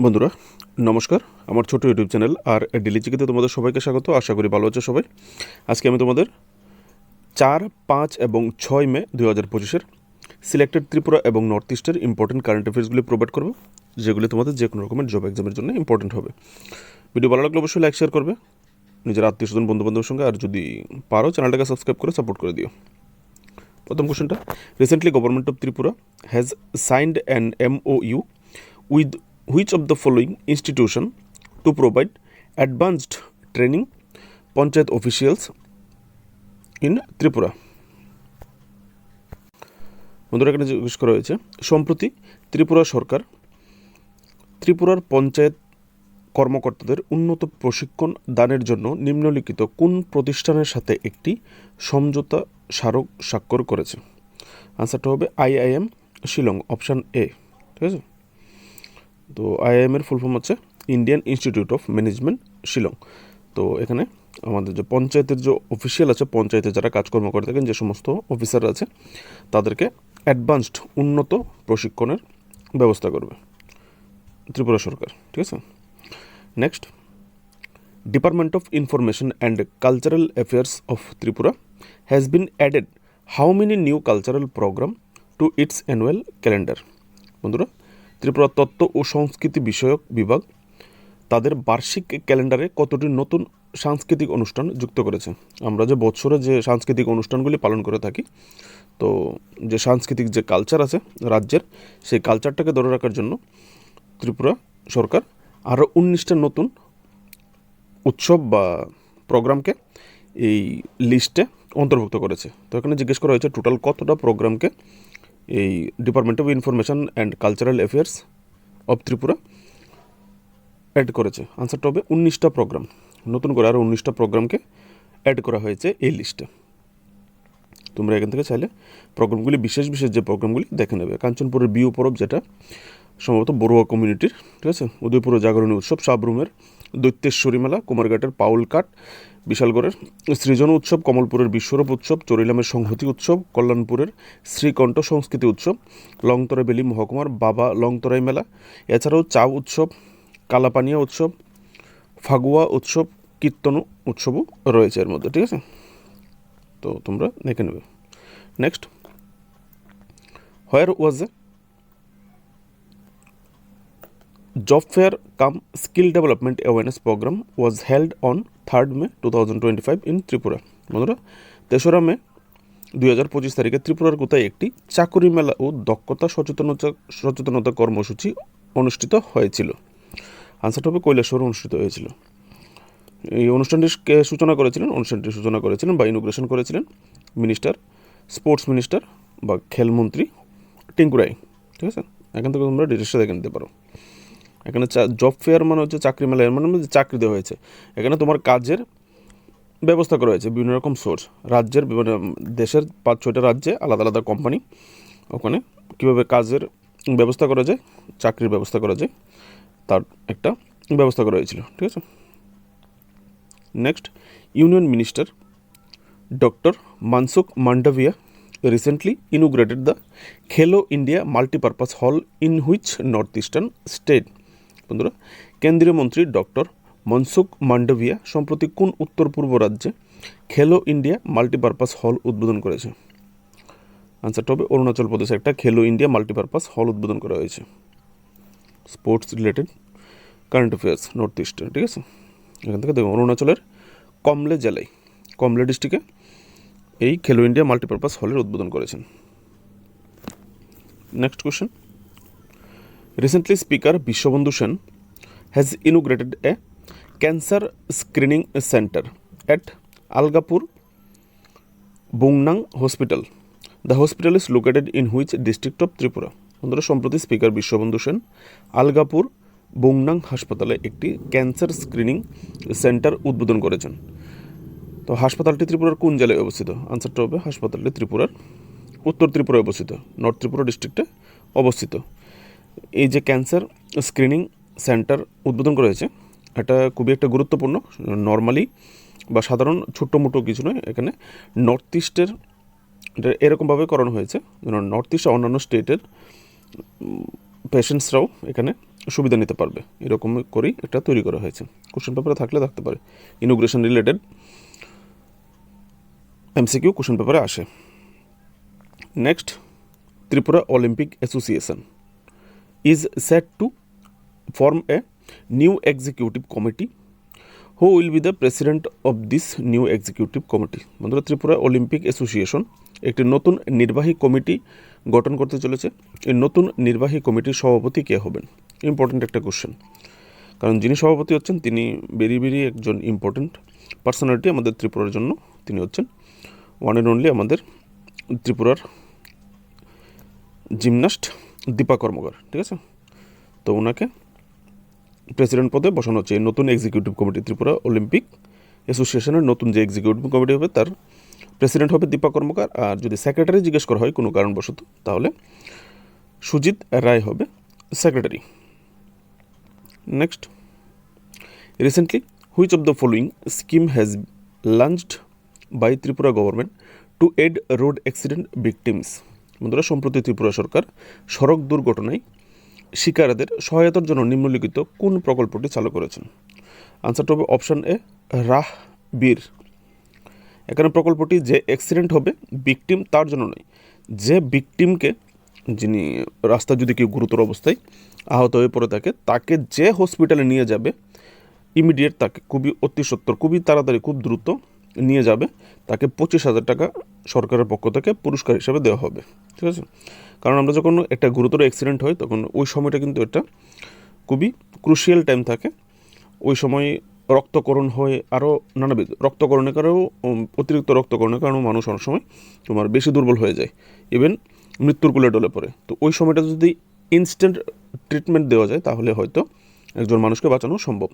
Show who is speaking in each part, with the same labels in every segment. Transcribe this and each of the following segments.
Speaker 1: বন্ধুরা নমস্কার, আমার ছোট ইউটিউব চ্যানেল আর ডেলি জিকেতে তোমাদের সবাইকে স্বাগত। আশা করি ভালো আছো সবাই। আজকে আমি তোমাদের 4, 5 এবং 6 মে 2025 সিলেক্টেড ত্রিপুরা এবং নর্থ ইস্টের ইম্পর্টেন্ট কারেন্ট অ্যাফেয়ার্সগুলি প্রোভাইড করবো, যেগুলি তোমাদের যে কোনো রকমের জব এক্সামের জন্য ইম্পর্টেন্ট হবে। ভিডিও ভালো লাগলে অবশ্যই লাইক শেয়ার করবে নিজের আত্মীয় স্বজন বন্ধুবান্ধবের সঙ্গে, আর যদি পারো চ্যানেলটাকে সাবস্ক্রাইব করে সাপোর্ট করে দিও। প্রথম কোশ্চেনটা, recently government of Tripura has signed an MOU with which of the following institution to provide advanced training panchayat officials in Tripura? বন্ধুরা এখানে জিজ্ঞেস করা হয়েছে, সম্প্রতি ত্রিপুরা সরকার ত্রিপুরার পঞ্চায়েত কর্মকর্তাদের উন্নত প্রশিক্ষণ দানের জন্য নিম্নলিখিত কোন প্রতিষ্ঠানের সাথে একটি সমঝোতা স্মারক স্বাক্ষর করেছে? আনসারটা হবে IIM শিলং, অপশান এ। ঠিক আছে, তো IIM এর ফুল ফর্ম হচ্ছে Indian institute of management Shillong. তো এখানে আমাদের যে পঞ্চায়েতের যে অফিসিয়াল আছে, পঞ্চায়েতে যারা কাজকর্ম করে থাকেন, যে সমস্ত অফিসার আছে, তাদেরকে অ্যাডভান্সড উন্নত প্রশিক্ষণের ব্যবস্থা করবে ত্রিপুরা সরকার। ঠিক আছে, next, department of information and cultural affairs of Tripura has been added how many new cultural programme to its annual calendar? বন্ধুরা, ত্রিপুরা তত্ত্ব ও সংস্কৃতি বিষয়ক বিভাগ তাদের বার্ষিক ক্যালেন্ডারে কতটি নতুন সাংস্কৃতিক অনুষ্ঠান যুক্ত করেছে? আমরা যে বছরে যে সাংস্কৃতিক অনুষ্ঠানগুলি পালন করে থাকি, তো যে সাংস্কৃতিক যে কালচার আছে রাজ্যের, সেই কালচারটাকে ধরে রাখার জন্য ত্রিপুরা সরকার আরও 19টা নতুন উৎসব বা প্রোগ্রামকে এই লিস্টে অন্তর্ভুক্ত করেছে। তো এখানে জিজ্ঞেস করা হয়েছে টোটাল কতটা প্রোগ্রামকে এই department of information and cultural affairs of Tripura add করেছে। আনসারটা হবে 19টা প্রোগ্রাম। নতুন করে আরও 19টা প্রোগ্রামকে অ্যাড করা হয়েছে এই লিস্টে। তোমরা এখান থেকে চাইলে প্রোগ্রামগুলি, বিশেষ বিশেষ যে প্রোগ্রামগুলি দেখে নেবে। কাঞ্চনপুরের বিহু পরব, যেটা সম্ভবত বড়ুয়া কমিউনিটির, ঠিক আছে। উদয়পুরের জাগরণী উৎসব, সাবরুমের দৈত্যেশ্বরী মেলা, কুমারঘাটের পাউল কাট, বিশালগড়ের সৃজন উৎসব, কমলপুরের বিশ্বরূপ উৎসব, চরিলামের সংহতি উৎসব, কল্যাণপুরের শ্রীকণ্ঠ সংস্কৃতি উৎসব, লংতরা বেলি মহকুমার বাবা লংতরাই মেলা, এছাড়াও চাউ উৎসব, কালাপানিয়া উৎসব, ফাগুয়া উৎসব, কীর্তন উৎসবও রয়েছে এর মধ্যে। ঠিক আছে, তো তোমরা দেখে নেবে। Next, where was a job fair cum skill development awareness programme was held on 3rd May 2025 in Tripura? বন্ধুরা, 3রা মে 2025 তারিখে ত্রিপুরার কোথায় একটি চাকুরি মেলা ও দক্ষতা সচেতনতা কর্মসূচি অনুষ্ঠিত হয়েছিল? আনসারটা হবে কৈলাসহরে অনুষ্ঠিত হয়েছিল। এই অনুষ্ঠানটির সূচনা করেছিলেন বা ইনোগ্রেশন করেছিলেন স্পোর্টস মিনিস্টার বা খেলমন্ত্রী টিঙ্কু রায়। ঠিক আছে, এখান থেকে তোমরা ডিটেলসটা দেখে নিতে পারো। এখানে জব ফেয়ার মানে হচ্ছে চাকরি মেলা, এর মানে চাকরি দেওয়া হয়েছে। এখানে তোমার কাজের ব্যবস্থা করা হয়েছে বিভিন্ন রকম সোর্স, রাজ্যের বিভিন্ন দেশের 5-6টা রাজ্যে আলাদা আলাদা কোম্পানি, ওখানে কীভাবে কাজের ব্যবস্থা করা যায়, চাকরির ব্যবস্থা করা যায়, তার একটা ব্যবস্থা করা হয়েছিল। ঠিক আছে, next, union minister doctor Mansukh Mandaviya recently inaugurated the খেলো ইন্ডিয়া মাল্টিপারপাস হল in which north eastern state? বন্ধুরা, কেন্দ্রীয় মন্ত্রী ডক্টর মনসুখ মান্ডাভিয়া সম্প্রতি কোন উত্তর পূর্ব রাজ্যে খেলো ইন্ডিয়া মাল্টিপারপাস হল উদ্বোধন করেছে? আনসারটা হবে অরুণাচল প্রদেশে একটা খেলো ইন্ডিয়া মাল্টিপারপাস হল উদ্বোধন করা হয়েছে। Sports related current affairs north eastern. ঠিক আছে, এখান থেকে দেখুন অরুণাচলের কমলে জেলায়, কমলে ডিস্ট্রিক্টে এই খেলো ইন্ডিয়া মাল্টিপারপাস হলের উদ্বোধন করেছেন। Next question, recently speaker Biswabandhu Sen has inaugurated a cancer screening centre at Algapur বুংনাং hospital. The hospital is located in which district of Tripura? বন্ধুরা, সম্প্রতি স্পিকার বিশ্ববন্ধু সেন আলগাপুর বুংনাং হাসপাতালে একটি ক্যান্সার স্ক্রিনিং সেন্টার উদ্বোধন করেছেন। তো হাসপাতালটি ত্রিপুরার কোন জেলায় অবস্থিত? আনসারটা হবে হাসপাতালটি ত্রিপুরার উত্তর ত্রিপুরায় অবস্থিত, নর্থ ত্রিপুরা ডিস্ট্রিক্টে অবস্থিত। এই যে ক্যান্সার স্ক্রিনিং সেন্টার উদ্বোধন করা হয়েছে, এটা খুবই একটা গুরুত্বপূর্ণ, নর্মালি বা সাধারণ ছোট্ট মোটো কিছু নয়। এখানে নর্থ ইস্টের এরকমভাবে করানো হয়েছে যেন নর্থ ইস্ট অন্যান্য স্টেটের পেশেন্টসরাও এখানে সুবিধা নিতে পারবে, এরকম করেই এটা তৈরি করা হয়েছে। কোশ্চেন পেপারে থাকতে পারে, ইনোগ্রেশন রিলেটেড এমসিকিউ কোশ্চেন পেপারে আসে। Next, Tripura Olympic association is set to form a new executive committee. Who will be the president of this new executive committee? বন্ধুরা, ত্রিপুরা অলিম্পিক অ্যাসোসিয়েশন একটি নতুন নির্বাহী কমিটি গঠন করতে চলেছে। এই নতুন নির্বাহী কমিটির সভাপতি কে হবেন? ইম্পর্টেন্ট একটা কোশ্চেন, কারণ যিনি সভাপতি হচ্ছেন তিনি ভেরি একজন ইম্পর্টেন্ট পার্সোনালিটি আমাদের ত্রিপুরার জন্য। তিনি হচ্ছেন ওয়ান অ্যান্ড অনলি আমাদের ত্রিপুরার জিমন্যাস্ট দীপা কর্মকার, ঠিক আছে। তো ওনাকে প্রেসিডেন্ট পদে বসানো হচ্ছে। এই নতুন এক্সিকিউটিভ কমিটি, ত্রিপুরা অলিম্পিক অ্যাসোসিয়েশনের নতুন যে এক্সিকিউটিভ কমিটি হবে তার প্রেসিডেন্ট হবে দীপা কর্মকার। আর যদি সেক্রেটারি জিজ্ঞেস করা হয় কোনো কারণবশত, তাহলে সুজিত রায় হবে secretary. Next, recently which of the following scheme has launched by Tripura government to aid road accident victims? বন্ধুরা, সম্প্রতি ত্রিপুরা সরকার সড়ক দুর্ঘটনায় শিকারীদের সহায়তার জন্য নিম্নলিখিত কোন প্রকল্পটি চালু করেছেন? আনসারটা হবে অপশান এ, রাহ বীর। এখানে প্রকল্পটি যে অ্যাক্সিডেন্ট হবে ভিকটিম তার জন্য নয়, যে ভিকটিমকে, যিনি রাস্তায় যদি কেউ গুরুতর অবস্থায় আহত হয়ে পড়ে থাকে, তাকে যে হসপিটালে নিয়ে যাবে ইমিডিয়েট, তাকে খুবই অতি সত্বর, খুবই তাড়াতাড়ি, খুব দ্রুত নিয়ে যাবে, তাকে 25,000 টাকা সরকারের পক্ষ থেকে পুরস্কার হিসেবে দেওয়া হবে, ঠিক আছে। কারণ আমরা যখন একটা গুরুতর অ্যাক্সিডেন্ট হয় তখন ওই সময়টা কিন্তু এটা খুবই ক্রুশিয়াল টাইম থাকে। ওই সময় রক্তকরণ হয়, আরও নানাবিধ রক্তকরণের কারণেও, অতিরিক্ত রক্তকরণের কারণেও মানুষ অনেক সময় তোমার বেশি দুর্বল হয়ে যায়, ইভেন মৃত্যুর কোলে ডলে পড়ে। তো ওই সময়টা যদি ইনস্ট্যান্ট ট্রিটমেন্ট দেওয়া যায় তাহলে হয়তো একজন মানুষকে বাঁচানো সম্ভব।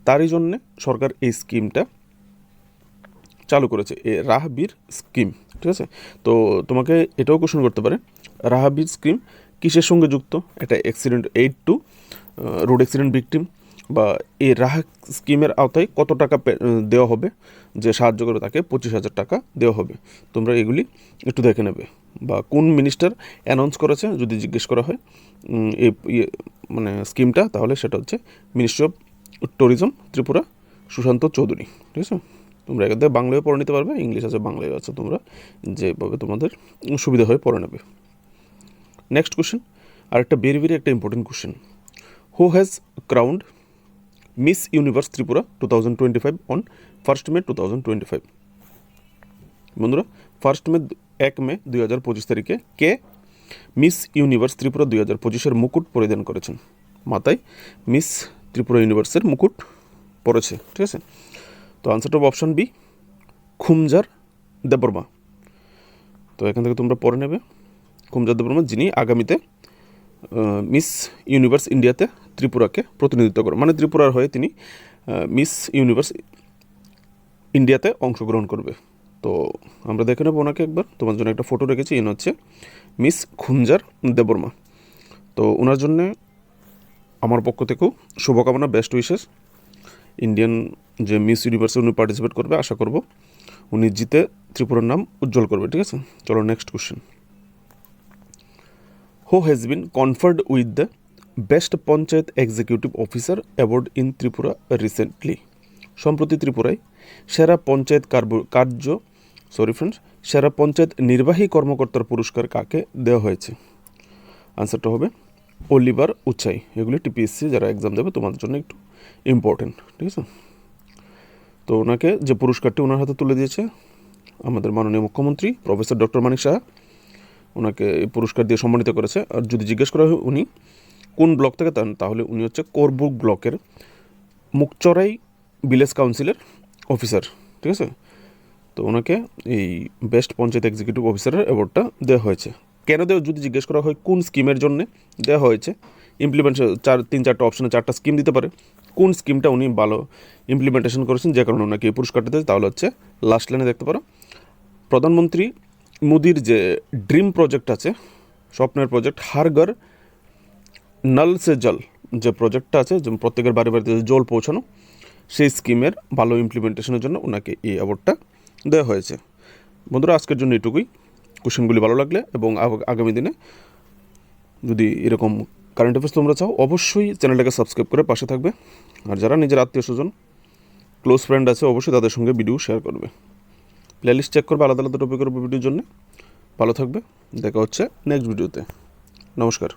Speaker 1: তারই জন্যে সরকার এই স্কিমটা চালু করেছে, এ রাহবীর স্কিম, ঠিক আছে। তো তোমাকে এটাও কোশ্চেন করতে পারে, রাহবীর স্কিম কিসের সঙ্গে যুক্ত? একটা accident aid two road accident victim, বা এই রাহ স্কিমের আওতায় কত টাকা দেওয়া হবে, যে সাহায্য করে তাকে 25,000 টাকা দেওয়া হবে। তোমরা এগুলি একটু দেখে নেবে। বা কোন মিনিস্টার অ্যানাউন্স করেছে যদি জিজ্ঞেস করা হয় এই মানে স্কিমটা, তাহলে সেটা হচ্ছে ministry of tourism Tripura, Sushanta Chowdhury, ঠিক আছে। তোমরা এখান থেকে বাংলায় পড়ে নিতে পারবে, ইংলিশ আছে, বাংলায় আছে, তোমরা যেভাবে তোমাদের সুবিধা হয়ে পড়ে নেবে। নেক্সট কোশ্চেন, আরেকটা ভেরি একটা important question. Who has crowned miss universe Tripura 2025 on 1 মে 2025? বন্ধুরা, 1 মে 2025 তারিখে কে মিস ইউনিভার্স ত্রিপুরা 2025-এর মুকুট পরিধান করেছেন? মাথায় মিস ত্রিপুরা ইউনিভার্সের মুকুট পড়েছে, ঠিক আছে। তো আনসারটা হবে অপশান বি, খুমজার দেববর্মা। তো এখান থেকে তোমরা পড়ে নেবে, খুমজার দেববর্মা যিনি আগামীতে মিস ইউনিভার্স ইন্ডিয়াতে ত্রিপুরাকে প্রতিনিধিত্ব করেন, মানে ত্রিপুরার হয়ে তিনি মিস ইউনিভার্স ইন্ডিয়াতে অংশগ্রহণ করবে। তো আমরা দেখে নেবো ওনাকে একবার, তোমার জন্য একটা ফটো রেখেছি, ইনি হচ্ছে মিস খুমজার দেববর্মা। তো ওনার জন্যে আমার পক্ষ থেকেও শুভকামনা, বেস্ট উইশেস। ইন্ডিয়ান যে মিস ইউনিভার্সে উনি পার্টিসিপেট করবে, আশা করব উনি জিতে ত্রিপুরার নাম উজ্জ্বল করবে, ঠিক আছে। চলো next question. Who has been conferred with the best panchayat executive officer award in Tripura recently? সম্প্রতি ত্রিপুরায় সেরা পঞ্চায়েত সেরা পঞ্চায়েত নির্বাহী কর্মকর্তার পুরস্কার কাকে দেওয়া হয়েছে? আনসারটা হবে অলিভার উচ্চাই। এগুলি টিপিএসসি যারা এক্সাম দেবে তোমাদের জন্য একটু ইম্পর্টেন্ট, ঠিক আছে। তো ওনাকে যে পুরস্কারটি ওনার হাতে তুলে দিয়েছে আমাদের মাননীয় মুখ্যমন্ত্রী প্রফেসর ডক্টর মানিক সাহা, ওনাকে এই পুরস্কার দিয়ে সম্মানিত করেছে। আর যদি জিজ্ঞেস করা হয় উনি কোন ব্লক থেকে, তাহলে উনি হচ্ছে কোরবুক ব্লকের মুকচরাই ভিলেজ কাউন্সিলের অফিসার, ঠিক আছে। তো ওনাকে এই বেস্ট পঞ্চায়েত এক্সিকিউটিভ অফিসারের অ্যাওয়ার্ডটা দেওয়া হয়েছে। কেন দেওয়া, যদি জিজ্ঞেস করা হয় কোন স্কিমের জন্য দেওয়া হয়েছে, ইমপ্লিমেন্টেশন 3-4টা অপশানে 4টা স্কিম দিতে পারে, কোন স্কিমটা উনি ভালো ইমপ্লিমেন্টেশন করেছেন যে কারণে ওনাকে এই পুরস্কারটা দেয়, তাহলে হচ্ছে লাস্ট লাইনে দেখতে পারো, প্রধানমন্ত্রী মোদির যে ড্রিম প্রজেক্ট আছে, স্বপ্নের প্রজেক্ট, হার ঘর নল সে জল, যে প্রজেক্টটা আছে, যে প্রত্যেকের বাড়িতে জল পৌঁছানো, সেই স্কিমের ভালো ইমপ্লিমেন্টেশনের জন্য ওনাকে এই অ্যাওয়ার্ডটা দেওয়া হয়েছে। বন্ধুরা, আজকের জন্য এটুকুই। কোশ্চেনগুলি ভালো লাগলে এবং আগামী দিনে যদি এরকম কারেন্ট অ্যাফেয়ার্স তোমরা চাও, অবশ্যই চ্যানেলটাকে সাবস্ক্রাইব করে পাশে থাকবে। আর যারা নিজের আত্মীয় স্বজন ক্লোজ ফ্রেন্ড আছে অবশ্যই তাদের সঙ্গে ভিডিও শেয়ার করবে। প্লেলিস্ট চেক করবে আলাদা আলাদা টপিকের উপর ভিডিওর জন্য। ভালো থাকবে, দেখা হচ্ছে নেক্সট ভিডিওতে। নমস্কার।